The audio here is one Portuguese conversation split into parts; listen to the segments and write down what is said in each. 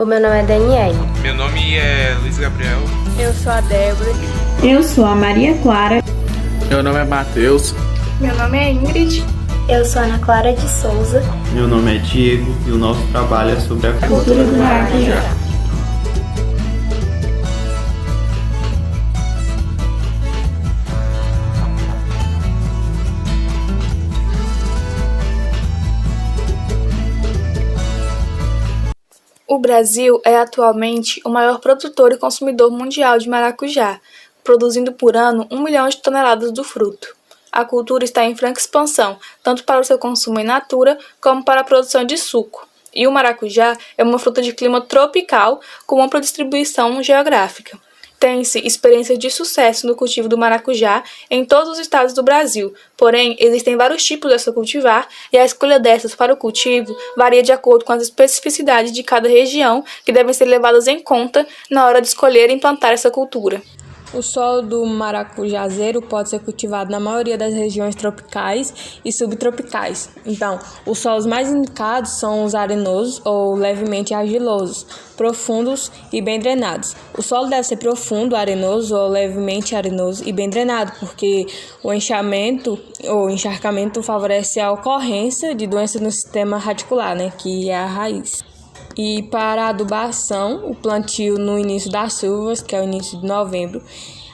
O meu nome é Daniele. Meu nome é Luiz Gabriel. Eu sou a Débora. Eu sou a Maria Clara. Meu nome é Matheus. Meu nome é Ingrid. Eu sou Ana Clara de Souza. Meu nome é Diego e o nosso trabalho é sobre a Cultura do maracujá. O Brasil é atualmente o maior produtor e consumidor mundial de maracujá, produzindo por ano 1 milhão de toneladas do fruto. A cultura está em franca expansão, tanto para o seu consumo in natura como para a produção de suco. E o maracujá é uma fruta de clima tropical com ampla distribuição geográfica. Tem-se experiências de sucesso no cultivo do maracujá em todos os estados do Brasil, porém, existem vários tipos dessa cultivar e a escolha dessas para o cultivo varia de acordo com as especificidades de cada região, que devem ser levadas em conta na hora de escolher e implantar essa cultura. O solo do maracujazeiro pode ser cultivado na maioria das regiões tropicais e subtropicais. Então, os solos mais indicados são os arenosos ou levemente argilosos, profundos e bem drenados. O solo deve ser profundo, arenoso ou levemente arenoso e bem drenado, porque o encharcamento favorece a ocorrência de doenças no sistema radicular, que é a raiz. E para a adubação, o plantio no início das chuvas, que é o início de novembro,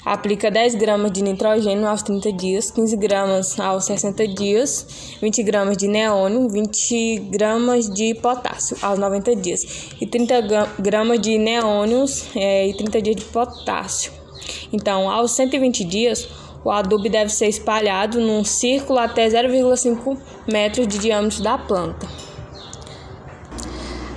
aplica 10 gramas de nitrogênio aos 30 dias, 15 gramas aos 60 dias, 20 gramas de neônio, 20 gramas de potássio aos 90 dias e 30 gramas de neônios e 30 dias de potássio. Então, aos 120 dias, o adubo deve ser espalhado num círculo até 0,5 metros de diâmetro da planta.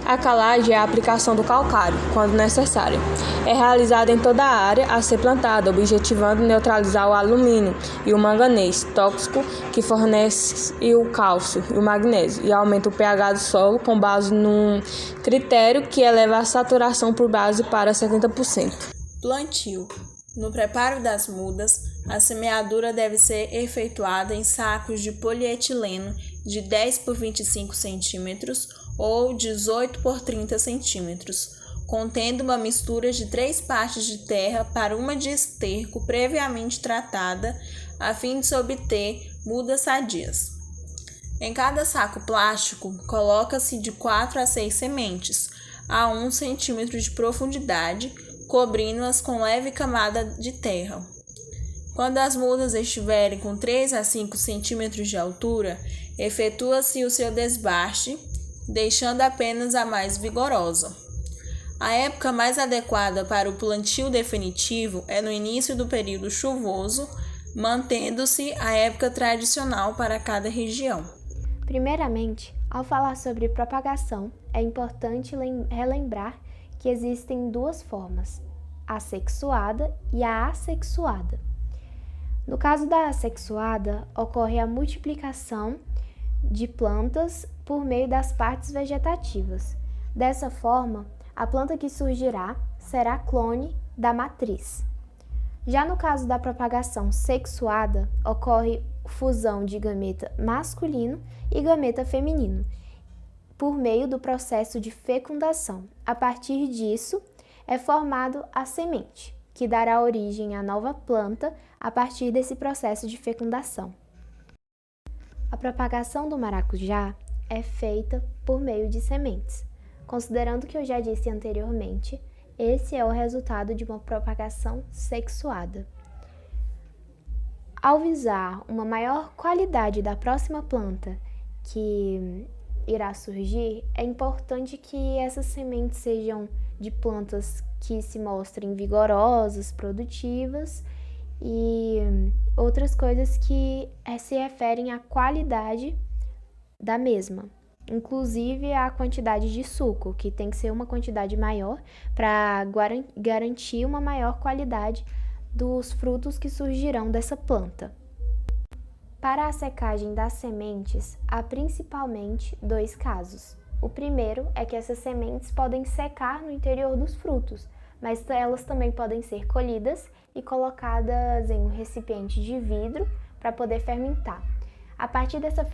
A calagem é a aplicação do calcário, quando necessário. É realizada em toda a área a ser plantada, objetivando neutralizar o alumínio e o manganês tóxico que fornece o cálcio e o magnésio e aumenta o pH do solo com base num critério que eleva a saturação por base para 70%. Plantio. No preparo das mudas, a semeadura deve ser efetuada em sacos de polietileno de 10 por 25 centímetros ou 18 por 30 centímetros, contendo uma mistura de 3 partes de terra para uma de esterco previamente tratada, a fim de se obter mudas sadias. Em cada saco plástico, coloca-se de 4 a 6 sementes, a 1 centímetro de profundidade, cobrindo-as com leve camada de terra. Quando as mudas estiverem com 3 a 5 centímetros de altura, efetua-se o seu desbaste, deixando apenas a mais vigorosa. A época mais adequada para o plantio definitivo é no início do período chuvoso, mantendo-se a época tradicional para cada região. Primeiramente, ao falar sobre propagação, é importante relembrar que existem duas formas, a sexuada e a assexuada. No caso da assexuada, ocorre a multiplicação de plantas por meio das partes vegetativas. Dessa forma, a planta que surgirá será clone da matriz. Já no caso da propagação sexuada, ocorre fusão de gameta masculino e gameta feminino, por meio do processo de fecundação. A partir disso, é formado a semente, que dará origem à nova planta a partir desse processo de fecundação. A propagação do maracujá é feita por meio de sementes. Considerando o que eu já disse anteriormente, esse é o resultado de uma propagação sexuada. Ao visar uma maior qualidade da próxima planta que irá surgir, é importante que essas sementes sejam de plantas que se mostrem vigorosas, produtivas e outras coisas que se referem à qualidade da mesma, inclusive a quantidade de suco, que tem que ser uma quantidade maior para garantir uma maior qualidade dos frutos que surgirão dessa planta. Para a secagem das sementes, há principalmente 2 casos. O primeiro é que essas sementes podem secar no interior dos frutos, mas elas também podem ser colhidas e colocadas em um recipiente de vidro para poder fermentar. A partir dessa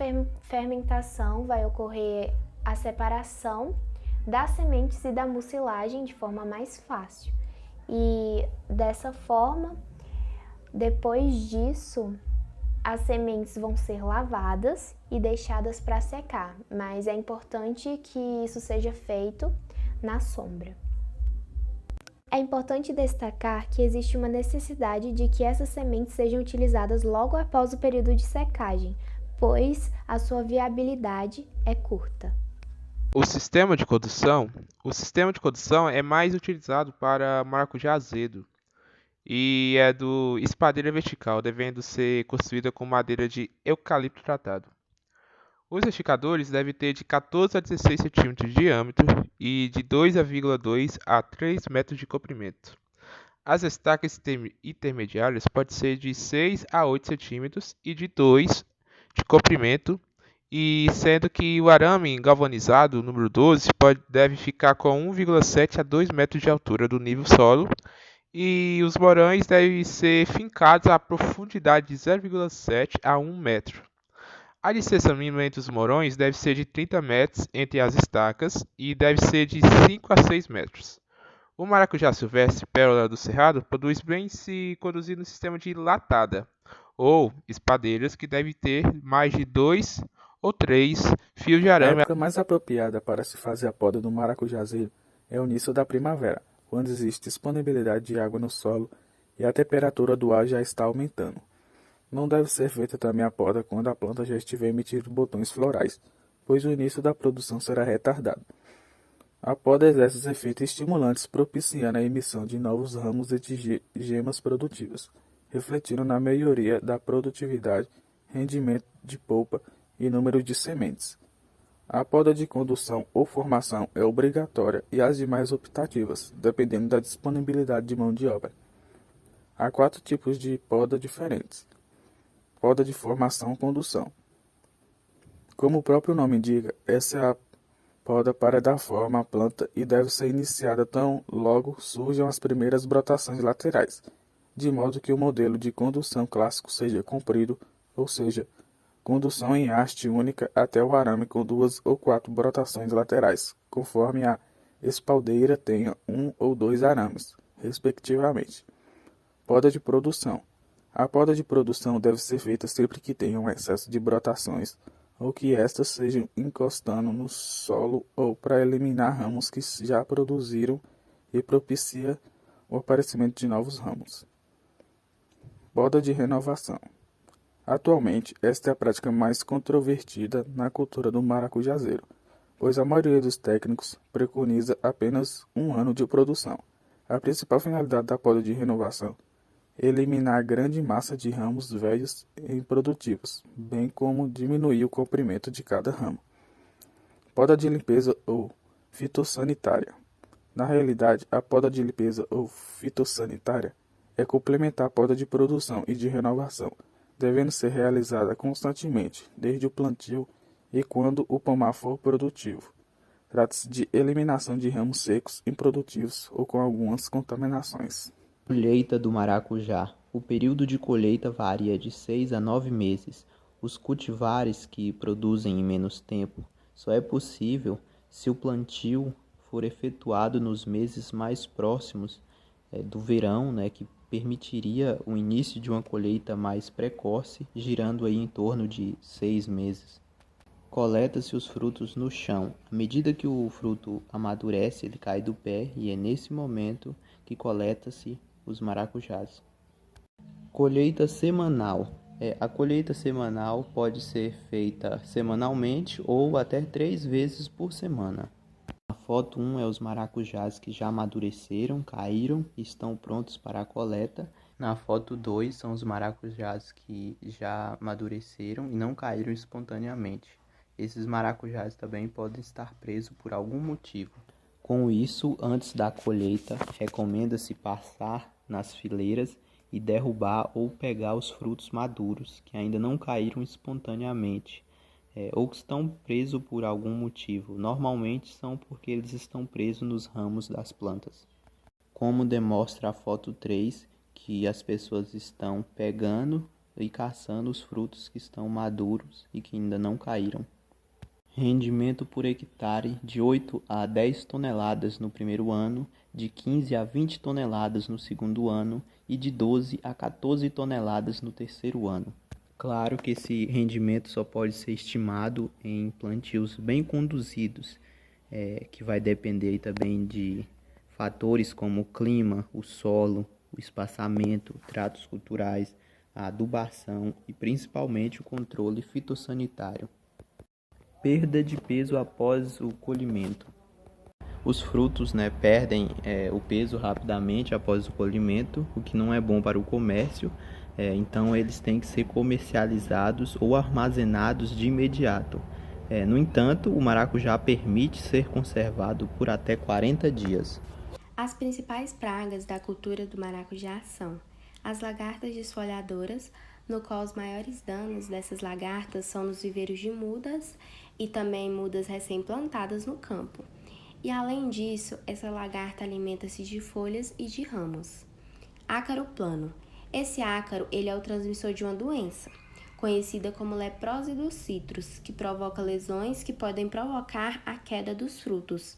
fermentação vai ocorrer a separação das sementes e da mucilagem de forma mais fácil. E dessa forma, depois disso, as sementes vão ser lavadas e deixadas para secar, mas é importante que isso seja feito na sombra. É importante destacar que existe uma necessidade de que essas sementes sejam utilizadas logo após o período de secagem, pois a sua viabilidade é curta. O sistema de condução é mais utilizado para maracujá azedo e é do espadeira vertical, devendo ser construída com madeira de eucalipto tratado. Os esticadores devem ter de 14 a 16 centímetros de diâmetro e de 2,2 a 3 metros de comprimento. As estacas intermediárias podem ser de 6 a 8 centímetros e de 2 de comprimento, e sendo que o arame galvanizado número 12 deve ficar com 1,7 a 2 metros de altura do nível solo, e os morões devem ser fincados a profundidade de 0,7 a 1 metro. A distância mínima entre os morões deve ser de 30 metros entre as estacas e deve ser de 5 a 6 metros. O maracujá silvestre pérola do cerrado produz bem se conduzir no sistema de latada, ou espadeiras que devem ter mais de 2 ou 3 fios de A arame. época mais apropriada para se fazer a poda do maracujazeiro é o início da primavera, quando existe disponibilidade de água no solo e a temperatura do ar já está aumentando. Não deve ser feita também a poda quando a planta já estiver emitindo botões florais, pois o início da produção será retardado. A poda exerce os efeitos estimulantes, propiciando a emissão de novos ramos e de gemas produtivas, refletindo na melhoria da produtividade, rendimento de polpa e número de sementes. A poda de condução ou formação é obrigatória e as demais optativas, dependendo da disponibilidade de mão de obra. Há 4 tipos de poda diferentes. Poda de formação-condução. Como o próprio nome indica, essa é a poda para dar forma à planta e deve ser iniciada tão logo surjam as primeiras brotações laterais, de modo que o modelo de condução clássico seja comprido, ou seja, condução em haste única até o arame com 2 ou 4 brotações laterais, conforme a espaldeira tenha 1 ou 2 arames, respectivamente. Poda de produção. A poda de produção deve ser feita sempre que tenha um excesso de brotações ou que estas estejam encostando no solo ou para eliminar ramos que já produziram e propicia o aparecimento de novos ramos. Poda de renovação. Atualmente, esta é a prática mais controvertida na cultura do maracujazeiro, pois a maioria dos técnicos preconiza apenas 1 ano de produção. A principal finalidade da poda de renovação eliminar grande massa de ramos velhos e improdutivos, bem como diminuir o comprimento de cada ramo. Poda de limpeza ou fitossanitária. Na realidade, a poda de limpeza ou fitossanitária é complementar à poda de produção e de renovação, devendo ser realizada constantemente, desde o plantio e quando o pomar for produtivo. Trata-se de eliminação de ramos secos, improdutivos ou com algumas contaminações. Colheita do maracujá. O período de colheita varia de 6 a 9 meses. Os cultivares que produzem em menos tempo só é possível se o plantio for efetuado nos meses mais próximos do verão, que permitiria o início de uma colheita mais precoce, girando aí em torno de 6 meses. Coleta-se os frutos no chão. À medida que o fruto amadurece, ele cai do pé e é nesse momento que coleta-se os maracujás. Colheita semanal. A colheita semanal pode ser feita semanalmente ou até 3 vezes por semana. A foto 1 é os maracujás que já amadureceram, caíram e estão prontos para a coleta. Na foto 2 são os maracujás que já amadureceram e não caíram espontaneamente. Esses maracujás também podem estar presos por algum motivo. Com isso, antes da colheita, recomenda-se passar nas fileiras e derrubar ou pegar os frutos maduros que ainda não caíram espontaneamente ou que estão presos por algum motivo. Normalmente são porque eles estão presos nos ramos das plantas. Como demonstra a foto 3, que as pessoas estão pegando e caçando os frutos que estão maduros e que ainda não caíram. Rendimento por hectare de 8 a 10 toneladas no primeiro ano, de 15 a 20 toneladas no segundo ano e de 12 a 14 toneladas no terceiro ano. Claro que esse rendimento só pode ser estimado em plantios bem conduzidos, que vai depender aí também de fatores como o clima, o solo, o espaçamento, tratos culturais, a adubação e principalmente o controle fitossanitário. Perda de peso após o colhimento. Os frutos, perdem o peso rapidamente após o colhimento, o que não é bom para o comércio, então eles têm que ser comercializados ou armazenados de imediato. No entanto, o maracujá permite ser conservado por até 40 dias. As principais pragas da cultura do maracujá são as lagartas desfolhadoras, no qual os maiores danos dessas lagartas são nos viveiros de mudas e também mudas recém-plantadas no campo. E além disso, essa lagarta alimenta-se de folhas e de ramos. Ácaro plano. Esse ácaro ele é o transmissor de uma doença, conhecida como leprose dos citros, que provoca lesões que podem provocar a queda dos frutos.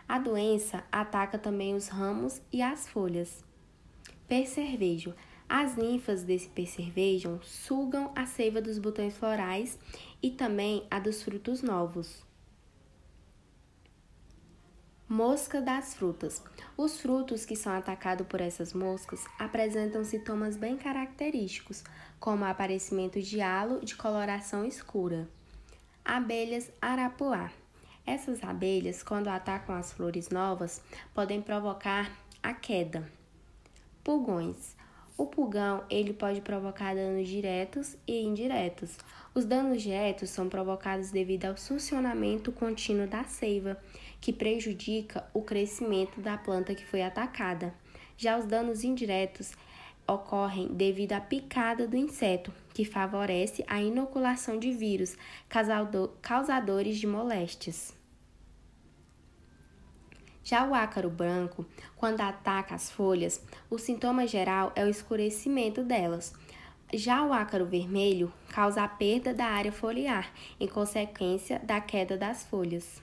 A doença ataca também os ramos e as folhas. Percevejo. As ninfas desse percevejo sugam a seiva dos botões florais e também a dos frutos novos. Mosca das frutas. Os frutos que são atacados por essas moscas apresentam sintomas bem característicos, como aparecimento de halo de coloração escura. Abelhas arapuá. Essas abelhas, quando atacam as flores novas, podem provocar a queda. Pulgões. O pulgão ele pode provocar danos diretos e indiretos. Os danos diretos são provocados devido ao funcionamento contínuo da seiva, que prejudica o crescimento da planta que foi atacada. Já os danos indiretos ocorrem devido à picada do inseto, que favorece a inoculação de vírus causadores de moléstias. Já o ácaro branco, quando ataca as folhas, o sintoma geral é o escurecimento delas. Já o ácaro vermelho causa a perda da área foliar, em consequência da queda das folhas.